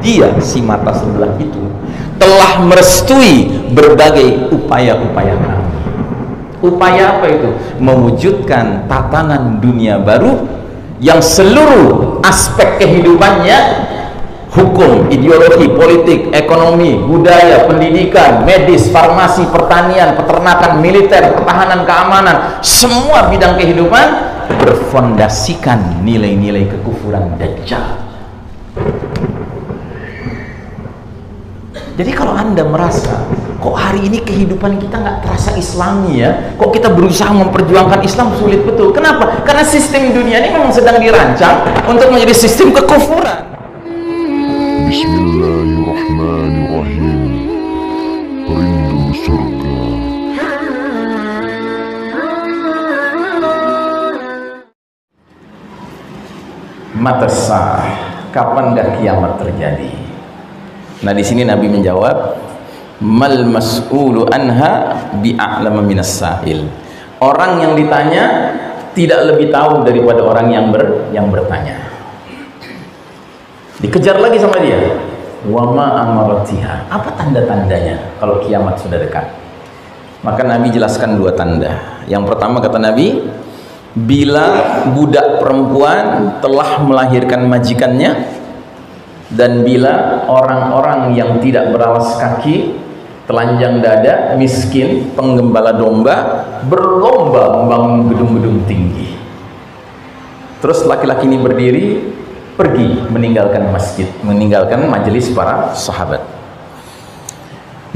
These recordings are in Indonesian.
dia si mata sebelah itu telah merestui berbagai upaya-upaya kami. Upaya apa itu? Mewujudkan tatanan dunia baru yang seluruh aspek kehidupannya, hukum, ideologi, politik, ekonomi, budaya, pendidikan, medis, farmasi, pertanian, peternakan, militer, pertahanan, keamanan, semua bidang kehidupan berfondasikan nilai-nilai kekufuran Dajjal. Jadi kalau Anda merasa kok hari ini kehidupan kita nggak terasa Islami ya, kok kita berusaha memperjuangkan Islam sulit betul. Kenapa? Karena sistem dunia ini memang sedang dirancang untuk menjadi sistem kekufuran. Bismillahirrahmanirrahim. Rindu surga. Mata sah, kapan dah kiamat terjadi? Nah, di sini Nabi menjawab, mal mas'ulu anha bi'a'lama minas sa'il. Orang yang ditanya tidak lebih tahu daripada orang yang bertanya. Dikejar lagi sama dia. Wa ma amaratiha. Apa tanda-tandanya kalau kiamat sudah dekat? Maka Nabi jelaskan dua tanda. Yang pertama kata Nabi, bila budak perempuan telah melahirkan majikannya, dan bila orang-orang yang tidak beralas kaki, telanjang dada, miskin, penggembala domba berlomba membangun gedung-gedung tinggi. Terus laki-laki ini berdiri pergi meninggalkan masjid, meninggalkan majelis para sahabat.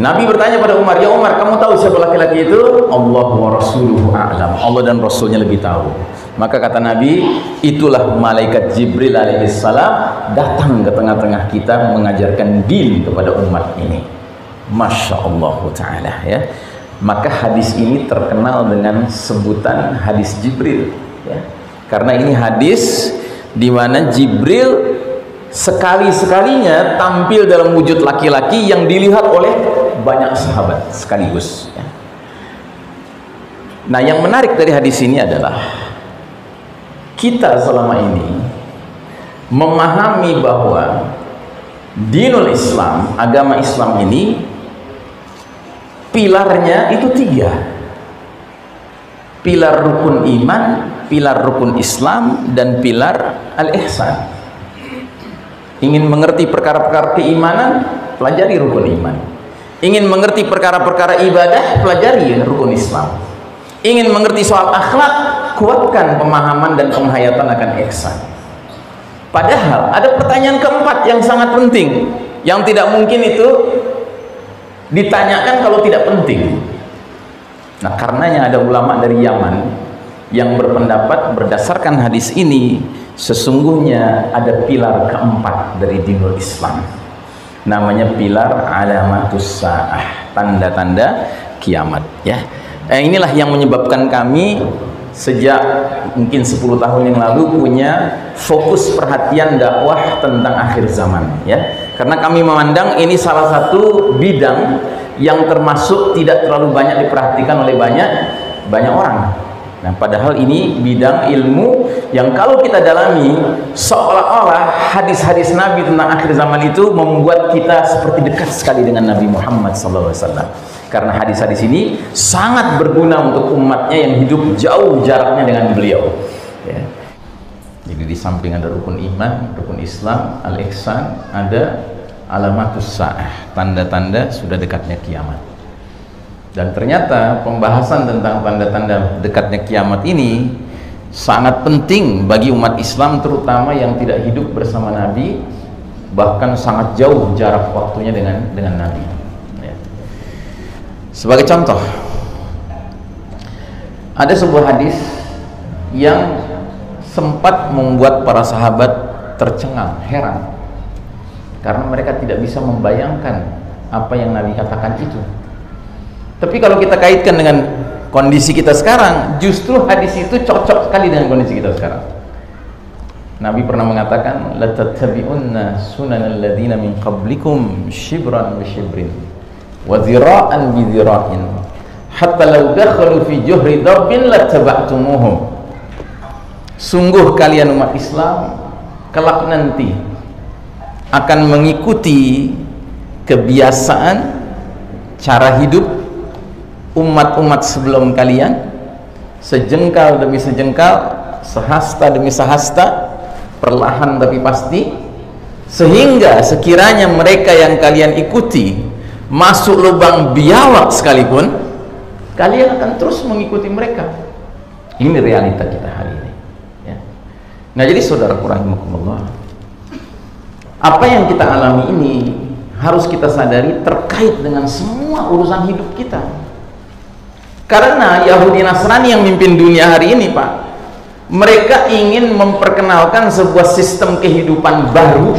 Nabi bertanya pada Umar, ya Umar, kamu tahu siapa laki-laki itu? Allah wa rasuluhu a'lam. Allah dan Rasulnya lebih tahu. Maka kata Nabi, itulah malaikat Jibril alaihissalam datang ke tengah-tengah kita mengajarkan din kepada umat ini. Masya Allah Ta'ala ya. Maka hadis ini terkenal dengan sebutan hadis Jibril ya. Karena ini hadis di mana Jibril sekali-sekalinya tampil dalam wujud laki-laki yang dilihat oleh banyak sahabat sekaligus ya. Nah, yang menarik dari hadis ini adalah kita selama ini memahami bahwa dinul Islam, agama Islam ini pilarnya itu tiga. Pilar rukun iman, pilar rukun Islam, dan pilar al-ihsan. Ingin mengerti perkara-perkara keimanan, pelajari rukun iman. Ingin mengerti perkara-perkara ibadah, pelajari rukun Islam. Ingin mengerti soal akhlak, kuatkan pemahaman dan penghayatan akan ihsan. Padahal ada pertanyaan keempat yang sangat penting, yang tidak mungkin itu ditanyakan kalau tidak penting. Nah, karenanya ada ulama dari Yaman yang berpendapat berdasarkan hadis ini, sesungguhnya ada pilar keempat dari dinul Islam. Namanya pilar alamatus sa'ah, tanda-tanda kiamat ya. Inilah yang menyebabkan kami sejak mungkin 10 tahun yang lalu punya fokus perhatian dakwah tentang akhir zaman ya. Karena kami memandang ini salah satu bidang yang termasuk tidak terlalu banyak diperhatikan oleh banyak orang. Nah, padahal ini bidang ilmu yang kalau kita dalami seolah-olah hadis-hadis Nabi tentang akhir zaman itu membuat kita seperti dekat sekali dengan Nabi Muhammad SAW. Karena hadis-hadis ini sangat berguna untuk umatnya yang hidup jauh jaraknya dengan beliau ya. Jadi di samping ada rukun iman, rukun Islam, al-ihsan, ada alamatus sa'ah, tanda-tanda sudah dekatnya kiamat. Dan ternyata pembahasan tentang tanda-tanda dekatnya kiamat ini sangat penting bagi umat Islam, terutama yang tidak hidup bersama Nabi, bahkan sangat jauh jarak waktunya dengan Nabi ya. Sebagai contoh, ada sebuah hadis yang sempat membuat para sahabat tercengang, heran, karena mereka tidak bisa membayangkan apa yang Nabi katakan itu. Tapi kalau kita kaitkan dengan kondisi kita sekarang, justru hadis itu cocok sekali dengan kondisi kita sekarang. Nabi pernah mengatakan, la tattabi'unna sunanal ladzina min qablikum shibran bi shibrin wa dhira'an bi dhira'in hatta law dakhalu fi juhri dabbin lattaba'tumuhum. Sungguh kalian umat Islam kelak nanti akan mengikuti kebiasaan cara hidup umat-umat sebelum kalian, sejengkal demi sejengkal, sehasta demi sehasta, perlahan tapi pasti, sehingga sekiranya mereka yang kalian ikuti masuk lubang biawak sekalipun, kalian akan terus mengikuti mereka. Ini realita kita hari ini ya. Nah, jadi saudaraku rahimakumullah, apa yang kita alami ini harus kita sadari terkait dengan semua urusan hidup kita. Karena Yahudi Nasrani yang mimpin dunia hari ini, Pak, mereka ingin memperkenalkan sebuah sistem kehidupan baru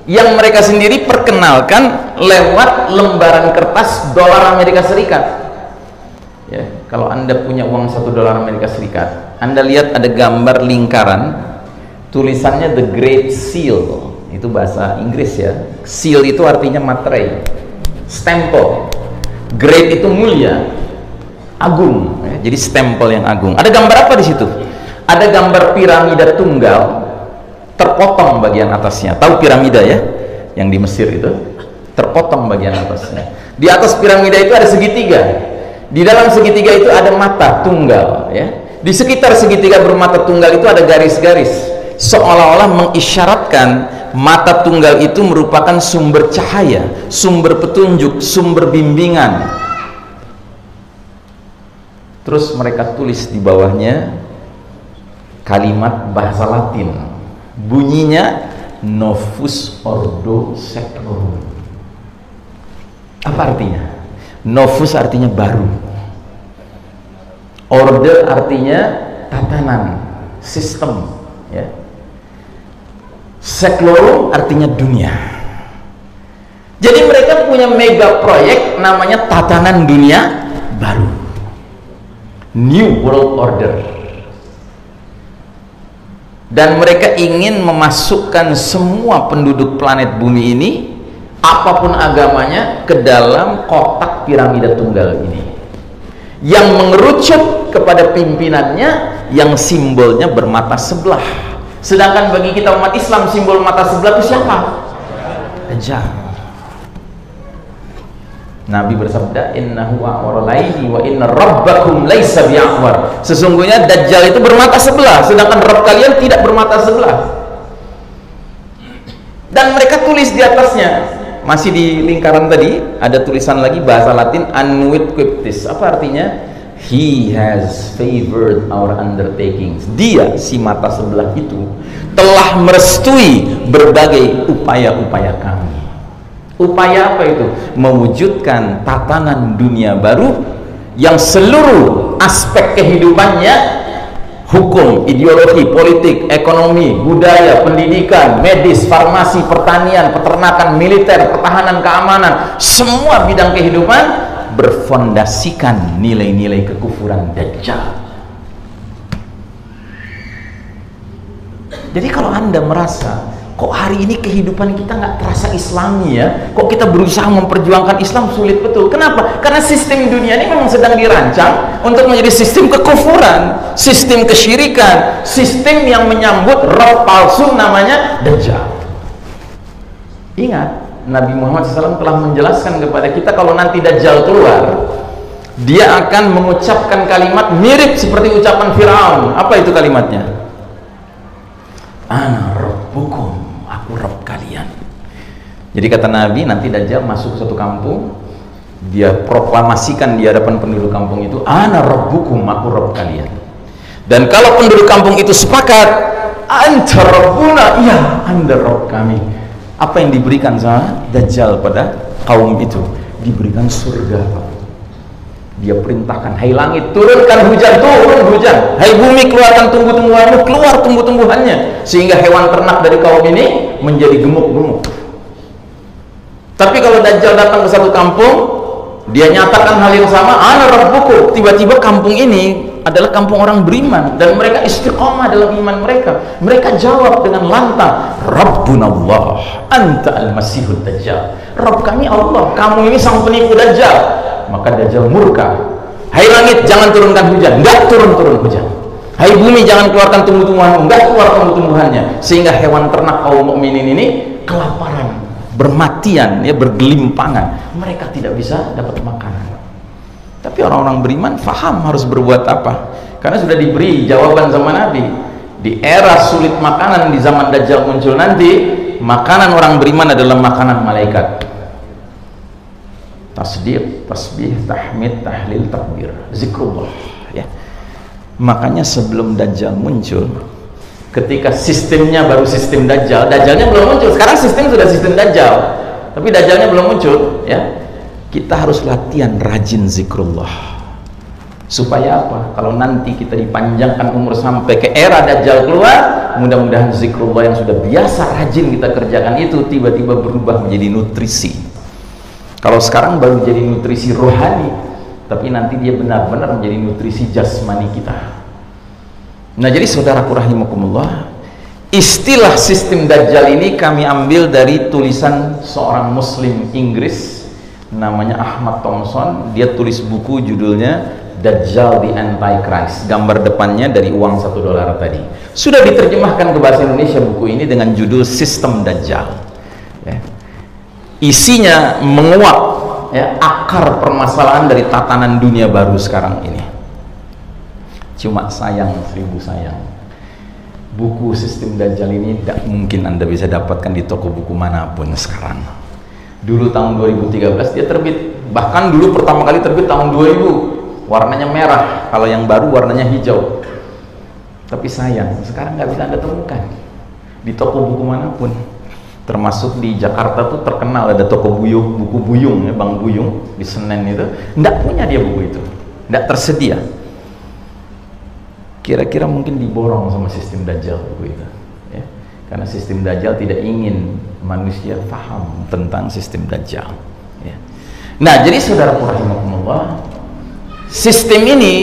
yang mereka sendiri perkenalkan lewat lembaran kertas dolar Amerika Serikat. Ya, kalau Anda punya uang $1 Amerika Serikat, Anda lihat ada gambar lingkaran, tulisannya The Great Seal. Itu bahasa Inggris ya. Seal itu artinya materai, stempel. Great itu mulia, agung ya, jadi stempel yang agung. Ada gambar apa di situ? Ada gambar piramida tunggal terpotong bagian atasnya. Tahu piramida ya, yang di Mesir itu terpotong bagian atasnya. Di atas piramida itu ada segitiga, di dalam segitiga itu ada mata tunggal ya. Di sekitar segitiga bermata tunggal itu ada garis-garis, seolah-olah mengisyaratkan mata tunggal itu merupakan sumber cahaya, sumber petunjuk, sumber bimbingan. Terus mereka tulis di bawahnya kalimat bahasa Latin, bunyinya Novus Ordo Seclorum. Apa artinya? Novus artinya baru, order artinya tatanan, sistem ya. Seclorum artinya dunia. Jadi mereka punya mega proyek namanya tatanan dunia baru, New World Order. Dan mereka ingin memasukkan semua penduduk planet bumi ini, apapun agamanya, ke dalam kotak piramida tunggal ini, yang mengerucut kepada pimpinannya yang simbolnya bermata sebelah. Sedangkan bagi kita umat Islam, simbol mata sebelah itu siapa? Dajjal. Nabi bersabda, innahu a'wara laili wa inna rabbakum laisa bi'awar. Sesungguhnya Dajjal itu bermata sebelah, sedangkan Rabb kalian tidak bermata sebelah. Dan mereka tulis di atasnya, masih di lingkaran tadi ada tulisan lagi bahasa Latin, Annuit Quiptis. Apa artinya? He has favored our undertakings. Dia, si mata sebelah itu, telah merestui berbagai upaya-upaya kami. Upaya apa itu? Mewujudkan tatanan dunia baru yang seluruh aspek kehidupannya, hukum, ideologi, politik, ekonomi, budaya, pendidikan, medis, farmasi, pertanian, peternakan, militer, pertahanan, keamanan, semua bidang kehidupan berfondasikan nilai-nilai kekufuran Dajjal. Jadi kalau Anda merasa kok hari ini kehidupan kita nggak terasa Islami ya, kok kita berusaha memperjuangkan Islam sulit betul. Kenapa? Karena sistem dunia ini memang sedang dirancang untuk menjadi sistem kekufuran, sistem kesyirikan, sistem yang menyambut roh palsu namanya Dajjal. Ingat, Nabi Muhammad SAW telah menjelaskan kepada kita kalau nanti Dajjal keluar, dia akan mengucapkan kalimat mirip seperti ucapan Fir'aun. Apa itu kalimatnya? Ana rabbukum, aku Rabb kalian. Jadi kata Nabi, nanti Dajjal masuk ke satu kampung, dia proklamasikan di hadapan penduduk kampung itu, ana rabbukum, aku Rabb kalian. Dan kalau penduduk kampung itu sepakat, anta rabbuna, iya anda Rabb kami. Apa yang diberikan sama Dajjal pada kaum itu? Diberikan surga. Dia perintahkan, hai langit turunkan hujan, turun hujan, hai bumi keluarkan tumbuh-tumbuhanmu, keluar tumbuh-tumbuhannya, sehingga hewan ternak dari kaum ini menjadi gemuk-gemuk. Tapi kalau Dajjal datang ke satu kampung, dia nyatakan hal yang sama, ana rabbukum, tiba-tiba kampung ini adalah kampung orang beriman dan mereka istiqomah dalam iman mereka. Mereka jawab dengan lantang, Rabbunallah anta al-masihud Dajjal. Rabb kami Allah, kamu ini sang penipu Dajjal. Maka Dajjal murka. Hai langit jangan turunkan hujan, enggak turun-turun hujan. Hai bumi jangan keluarkan tumbuh-tumbuhan, enggak keluar tumbuh-tumbuhannya. Sehingga hewan ternak kaum mukminin ini kelaparan, bermatian, ya, bergelimpangan, mereka tidak bisa dapat makanan. Tapi orang-orang beriman faham harus berbuat apa, karena sudah diberi jawaban sama Nabi. Di era sulit makanan, di zaman Dajjal muncul nanti, makanan orang beriman adalah makanan malaikat. Tasdiq, tasbih, tahmid, tahlil, takbir, zikrullah, ya. Makanya sebelum Dajjal muncul, ketika sistemnya baru sistem Dajjal, Dajjalnya belum muncul. Sekarang sistem sudah sistem Dajjal, tapi Dajjalnya belum muncul, ya. Kita harus latihan rajin zikrullah. Supaya apa? Kalau nanti kita dipanjangkan umur sampai ke era Dajjal keluar, mudah-mudahan zikrullah yang sudah biasa rajin kita kerjakan itu tiba-tiba berubah menjadi nutrisi. Kalau sekarang baru jadi nutrisi rohani, tapi nanti dia benar-benar menjadi nutrisi jasmani kita. Nah, jadi saudaraku rahimakumullah, istilah sistem Dajjal ini kami ambil dari tulisan seorang muslim Inggris namanya Ahmad Thompson. Dia tulis buku judulnya Dajjal the Antichrist. Gambar depannya dari uang $1 tadi. Sudah diterjemahkan ke bahasa Indonesia buku ini dengan judul Sistem Dajjal, ya. Isinya menguak, ya, akar permasalahan dari tatanan dunia baru sekarang ini. Cuma sayang, seribu sayang, buku Sistem Dajjal ini tidak mungkin Anda bisa dapatkan di toko buku manapun sekarang. Dulu tahun 2013 dia terbit, bahkan dulu pertama kali terbit tahun 2000, warnanya merah, kalau yang baru warnanya hijau. Tapi sayang, sekarang nggak bisa Anda temukan di toko buku manapun. Termasuk di Jakarta tuh terkenal ada toko buku Buyung, ya, Bang Buyung di Senen itu, nggak punya dia buku itu, nggak tersedia. Kira-kira mungkin diborong sama sistem Dajjal buku itu, ya. Karena sistem Dajjal tidak ingin manusia paham tentang sistem Dajjal, ya. Nah, jadi saudaraku rahimakumullah, sistem ini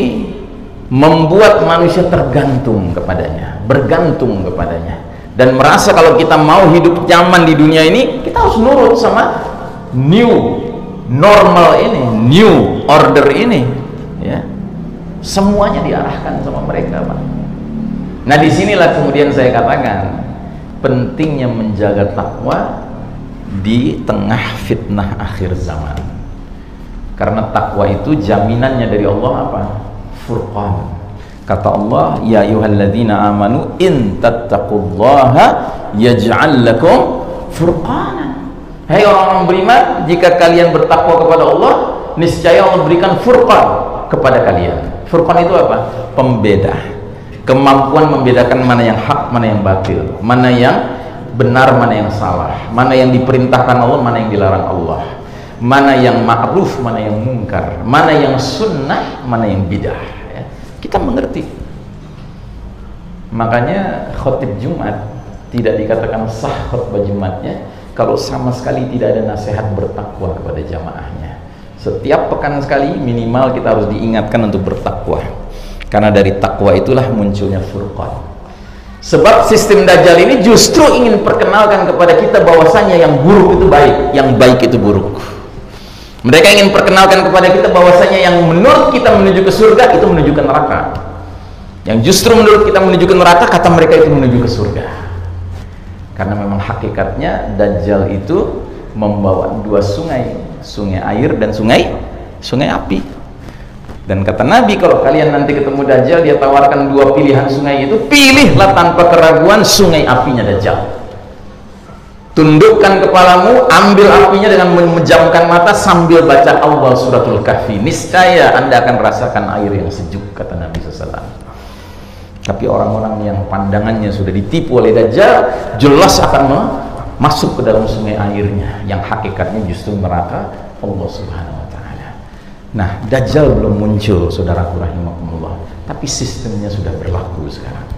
membuat manusia tergantung kepadanya, bergantung kepadanya, dan merasa kalau kita mau hidup nyaman di dunia ini, kita harus nurut sama new normal ini, new order ini, ya. Semuanya diarahkan sama mereka, Pak. Nah, disinilah kemudian saya katakan pentingnya menjaga takwa di tengah fitnah akhir zaman. Karena takwa itu jaminannya dari Allah apa? Furqan. Kata Allah, ya ayyuhalladzina amanu in tattaqullaha yaj'al lakum furqanan. Hai orang-orang beriman, jika kalian bertakwa kepada Allah, niscaya Allah berikan furqan kepada kalian. Furqan itu apa? Pembeda. Kemampuan membedakan mana yang hak, mana yang batil, mana yang benar, mana yang salah, mana yang diperintahkan Allah, mana yang dilarang Allah, mana yang ma'ruf, mana yang mungkar, mana yang sunnah, mana yang bidah, ya. Kita mengerti. Makanya khotib Jumat tidak dikatakan sah khutbah Jumatnya kalau sama sekali tidak ada nasihat bertakwa kepada jamaahnya. Setiap pekan sekali minimal kita harus diingatkan untuk bertakwa, karena dari takwa itulah munculnya furqan. Sebab sistem Dajjal ini justru ingin perkenalkan kepada kita bahwasanya yang buruk itu baik, yang baik itu buruk. Mereka ingin perkenalkan kepada kita bahwasanya yang menurut kita menuju ke surga itu menuju ke neraka, yang justru menurut kita menuju ke neraka, kata mereka itu menuju ke surga. Karena memang hakikatnya Dajjal itu membawa dua sungai, sungai air dan sungai api. Dan kata Nabi, kalau kalian nanti ketemu Dajjal, dia tawarkan dua pilihan sungai itu, pilihlah tanpa keraguan sungai apinya Dajjal. Tundukkan kepalamu, ambil apinya dengan memejamkan mata sambil baca awal suratul kahfi, niscaya Anda akan rasakan air yang sejuk, kata Nabi SAW. Tapi orang-orang yang pandangannya sudah ditipu oleh Dajjal, jelas akan masuk ke dalam sungai airnya, yang hakikatnya justru neraka Allah Subhanahu wa ta'ala. Nah, Dajjal belum muncul, saudaraku rahimakumullah, tapi sistemnya sudah berlaku sekarang.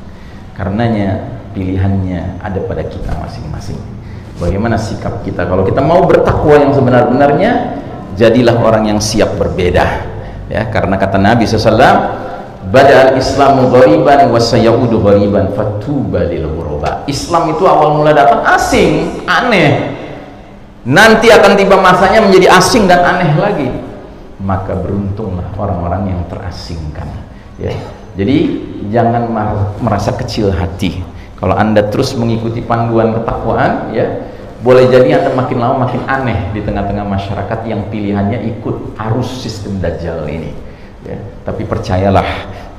Karenanya pilihannya ada pada kita masing-masing. Bagaimana sikap kita? Kalau kita mau bertakwa yang sebenar-benarnya, jadilah orang yang siap berbeda, ya. Karena kata Nabi SAW, bada'al islamu ghariban wa sayaudu ghariban fatuba lil ghuraba. Islam itu awal mula datang asing, aneh, nanti akan tiba masanya menjadi asing dan aneh lagi. Maka beruntunglah orang-orang yang terasingkan, ya. Jadi jangan merasa kecil hati. Kalau Anda terus mengikuti panduan ketakwaan, ya, boleh jadi Anda makin lama makin aneh di tengah-tengah masyarakat yang pilihannya ikut arus sistem Dajjal ini, ya. Tapi percayalah,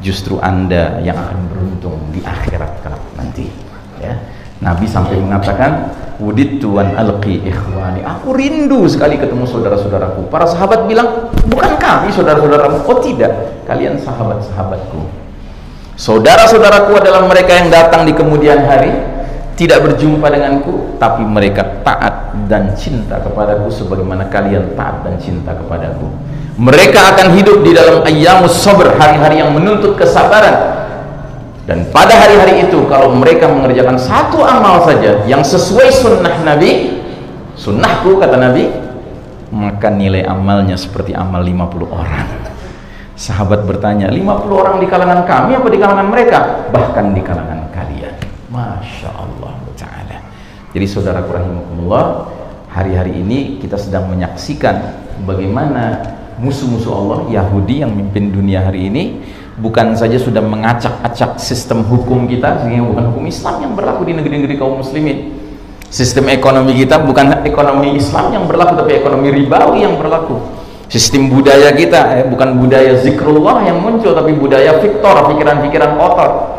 justru Anda yang akan beruntung di akhirat kelak nanti, ya. Nabi sampai mengatakan, wudidtu an alqi ikhwani, aku rindu sekali ketemu saudara-saudaraku. Para sahabat bilang, bukan kami saudara-saudaramu? Oh tidak, kalian sahabat-sahabatku. Saudara-saudaraku adalah mereka yang datang di kemudian hari, tidak berjumpa denganku, tapi mereka taat dan cinta kepadaku sebagaimana kalian taat dan cinta kepadaku. Mereka akan hidup di dalam ayyamus sabr, hari-hari yang menuntut kesabaran. Dan pada hari-hari itu, kalau mereka mengerjakan satu amal saja yang sesuai sunnah Nabi, sunnahku kata Nabi, maka nilai amalnya seperti amal 50 orang. Sahabat bertanya, 50 orang di kalangan kami apa di kalangan mereka? Bahkan di kalangan kalian. Masya Allah Ta'ala. Jadi saudaraku rahimakumullah, hari-hari ini kita sedang menyaksikan bagaimana musuh-musuh Allah, Yahudi yang memimpin dunia hari ini, bukan saja sudah mengacak-acak sistem hukum kita, sehingga bukan hukum Islam yang berlaku di negeri-negeri kaum muslimin. Sistem ekonomi kita bukan ekonomi Islam yang berlaku, tapi ekonomi ribawi yang berlaku. Sistem budaya kita bukan budaya zikrullah yang muncul, tapi budaya fiktor, pikiran-pikiran kotor.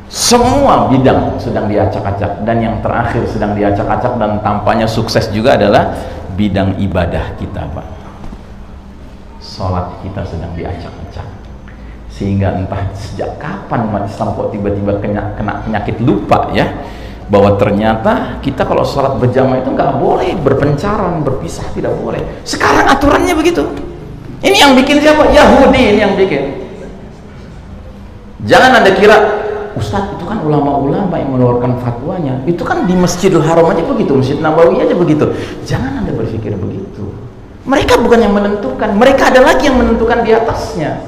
Semua bidang sedang diacak-acak, dan yang terakhir sedang diacak-acak dan tampaknya sukses juga adalah bidang ibadah kita, Pak. Sholat kita sedang diacak-acak, sehingga entah sejak kapan umat Islam kok tiba-tiba kena penyakit lupa, ya, bahwa ternyata kita kalau sholat berjamaah itu nggak boleh berpencaran, berpisah, tidak boleh. Sekarang aturannya begitu. Ini yang bikin siapa? Yahudi ini yang bikin. Jangan Anda kira, Ustadz, itu kan ulama-ulama yang mengeluarkan fatwanya, itu kan di Masjidil Haram aja begitu, Masjid Nabawi aja begitu. Jangan Anda berpikir begitu. Mereka bukan yang menentukan, mereka ada lagi yang menentukan di atasnya.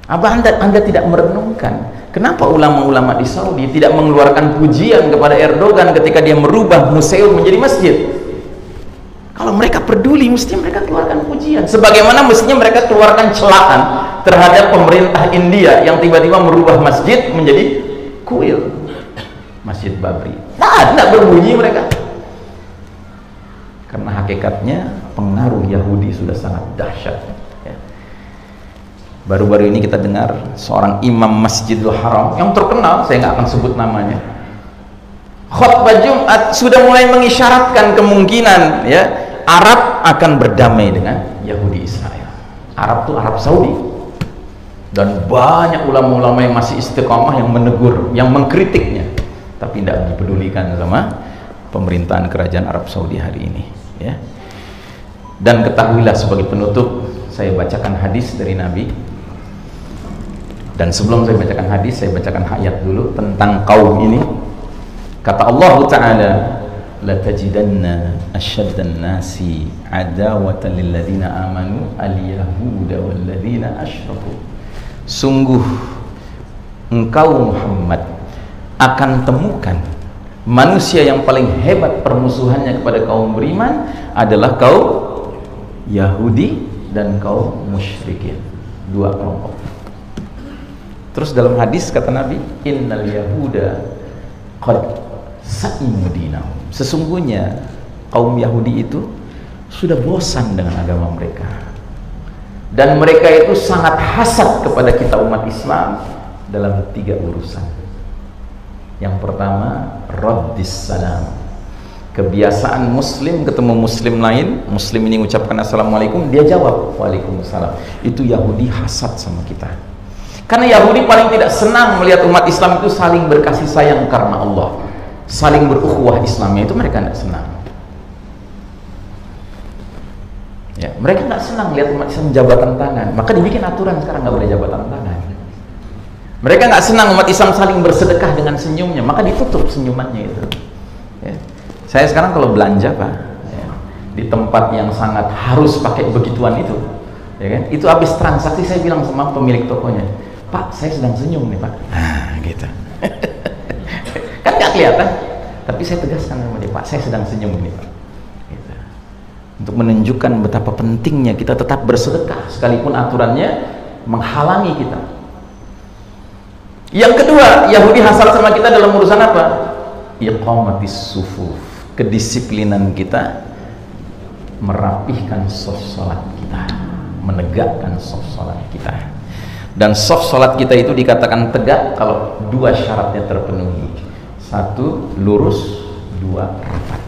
Apa Anda tidak merenungkan kenapa ulama-ulama di Saudi tidak mengeluarkan pujian kepada Erdogan ketika dia merubah museum menjadi masjid? Kalau mereka peduli, mesti mereka keluarkan pujian. Sebagaimana mestinya mereka keluarkan celaan terhadap pemerintah India yang tiba-tiba merubah masjid menjadi kuil, Masjid Babri. Nah, tidak berbunyi mereka. Karena hakikatnya pengaruh Yahudi sudah sangat dahsyat. Baru-baru ini kita dengar seorang imam Masjidil Haram yang terkenal, saya nggak akan sebut namanya, khutbah Jumat sudah mulai mengisyaratkan kemungkinan, ya, Arab akan berdamai dengan Yahudi Israel. Arab itu Arab Saudi, dan banyak ulama-ulama yang masih istiqamah yang menegur, yang mengkritiknya, tapi tidak dipedulikan sama pemerintahan kerajaan Arab Saudi hari ini, ya. Dan ketahuilah, sebagai penutup saya bacakan hadis dari Nabi. Dan sebelum saya bacakan hadis, saya bacakan ayat dulu tentang kaum ini. Kata Allah Ta'ala, la tajidanna asyaddan nasi adawatan lil ladzina amanu al-yahuda wal ladzina asyraku. Sungguh engkau Muhammad akan temukan manusia yang paling hebat permusuhannya kepada kaum beriman adalah kaum Yahudi dan kaum musyrikin. Dua kelompok. Terus dalam hadis kata Nabi, innal yahuda qad sa'imu dinahum. Sesungguhnya kaum Yahudi itu sudah bosan dengan agama mereka, dan mereka itu sangat hasad kepada kita umat Islam dalam 3 urusan. Yang pertama, raddis salam. Kebiasaan muslim ketemu muslim lain, muslim ini ucapkan assalamualaikum, dia jawab waalaikumsalam. Itu Yahudi hasad sama kita. Karena Yahudi paling tidak senang melihat umat Islam itu saling berkasih sayang karena Allah, saling berukhuwah Islamnya, itu mereka tidak senang. Ya, mereka nggak senang lihat umat Islam jabatan tangan, maka dibikin aturan sekarang nggak boleh jabatan tangan. Mereka nggak senang umat Islam saling bersedekah dengan senyumnya, maka ditutup senyumannya itu. Ya. Saya sekarang kalau belanja, Pak, ya, di tempat yang sangat harus pakai begituan itu, ya kan? Itu habis transaksi saya bilang sama pemilik tokonya, Pak, saya sedang senyum nih, Pak. Nah, gitu. Kan nggak kelihatan, tapi saya tegaskan sama dia, Pak, saya sedang senyum ini, Pak. Gitu. Untuk menunjukkan betapa pentingnya kita tetap bersedekah, sekalipun aturannya menghalangi kita. Yang kedua, Yahudi hasad sama kita dalam urusan apa? iqamatis sufuf, kedisiplinan kita merapihkan saf salat kita, menegakkan saf salat kita. Dan saf salat kita itu dikatakan tegak kalau dua syaratnya terpenuhi. Satu, lurus. Dua, rapat.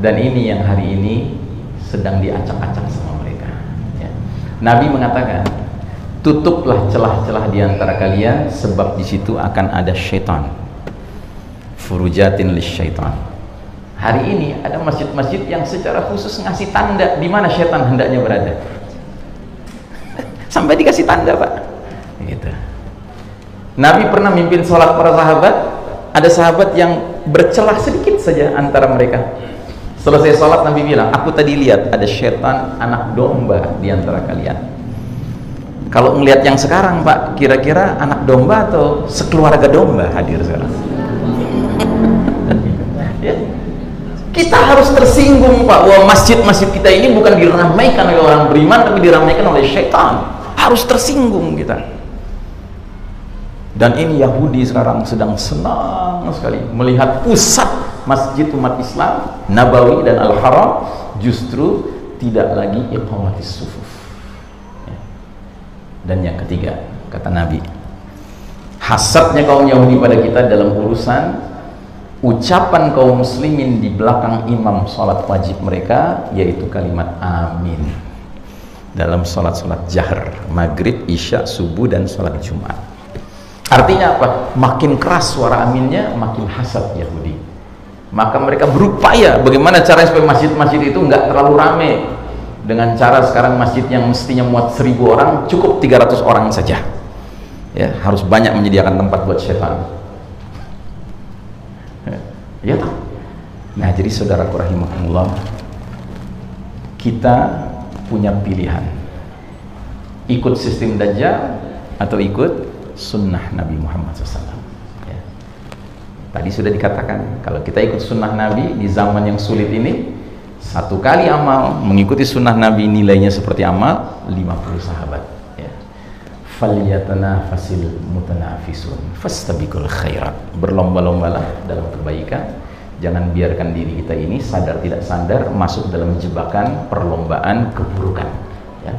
Dan ini yang hari ini sedang diacak-acak sama mereka. Nabi mengatakan, tutuplah celah-celah di antara kalian, sebab di situ akan ada syaitan. Furujatin lisyaitan. Hari ini ada masjid-masjid yang secara khusus ngasih tanda di mana syaitan hendaknya berada. Sampai dikasih tanda, Pak. Gitu. Nabi pernah mimpin sholat para sahabat, ada sahabat yang bercelah sedikit saja antara mereka. Selesai sholat Nabi bilang, aku tadi lihat ada syaitan anak domba di antara kalian. Kalau melihat yang sekarang, Pak, kira-kira anak domba atau sekeluarga domba hadir sekarang? Ya. Kita harus tersinggung, Pak, bahwa masjid-masjid kita ini bukan diramaikan oleh orang beriman, tapi diramaikan oleh syaitan. Harus tersinggung kita. Dan ini Yahudi sekarang sedang senang sekali melihat pusat masjid umat Islam, Nabawi dan Al-Haram, justru tidak lagi iqamatis sufuf. Dan yang ketiga, kata Nabi, hasadnya kaum Yahudi pada kita dalam urusan ucapan kaum muslimin di belakang imam sholat wajib mereka, yaitu kalimat amin dalam sholat-sholat jahar, maghrib, isya, subuh, dan sholat Jumat. Artinya apa? Makin keras suara aminnya, makin hasad Yahudi. Maka mereka berupaya bagaimana caranya supaya masjid-masjid itu nggak terlalu rame. Dengan cara sekarang masjid yang mestinya muat 1000 orang, cukup 300 orang saja. Ya, harus banyak menyediakan tempat buat syaitan. Ya tak? Nah, jadi saudaraku rahimahumullah, kita punya pilihan. Ikut sistem Dajjal atau ikut sunnah Nabi Muhammad SAW. Ya. Tadi sudah dikatakan, kalau kita ikut sunnah Nabi di zaman yang sulit ini, satu kali amal mengikuti sunnah Nabi nilainya seperti amal 50 sahabat. Ya. Falyatanafasil mutanafisun fastabiqul khairat. Berlomba-lombalah dalam kebaikan. Jangan biarkan diri kita ini sadar tidak sadar masuk dalam jebakan perlombaan keburukan. Ya.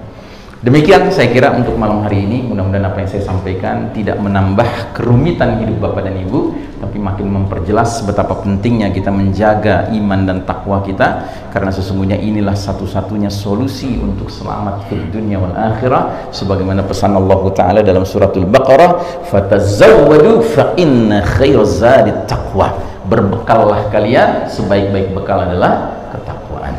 Demikian saya kira untuk malam hari ini, mudah-mudahan apa yang saya sampaikan tidak menambah kerumitan hidup Bapak dan Ibu, tapi makin memperjelas betapa pentingnya kita menjaga iman dan takwa kita, karena sesungguhnya inilah satu-satunya solusi untuk selamat di dunia wal akhirah, sebagaimana pesan Allah Ta'ala dalam suratul Baqarah, fatazawwadu fa inna khairaz zadit taqwa. Berbekallah kalian, sebaik-baik bekal adalah ketakwaan.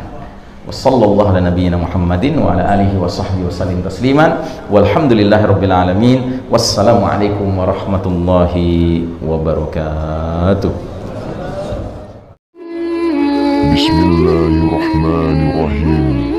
Wassallallahu ala nabiyyina Muhammadin wa ala alihi wa sahbihi wa sallim tasliman walhamdulillahi rabbil alamin. Wassalamualaikum warahmatullahi wabarakatuh. Bismillahirrahmanirrahim.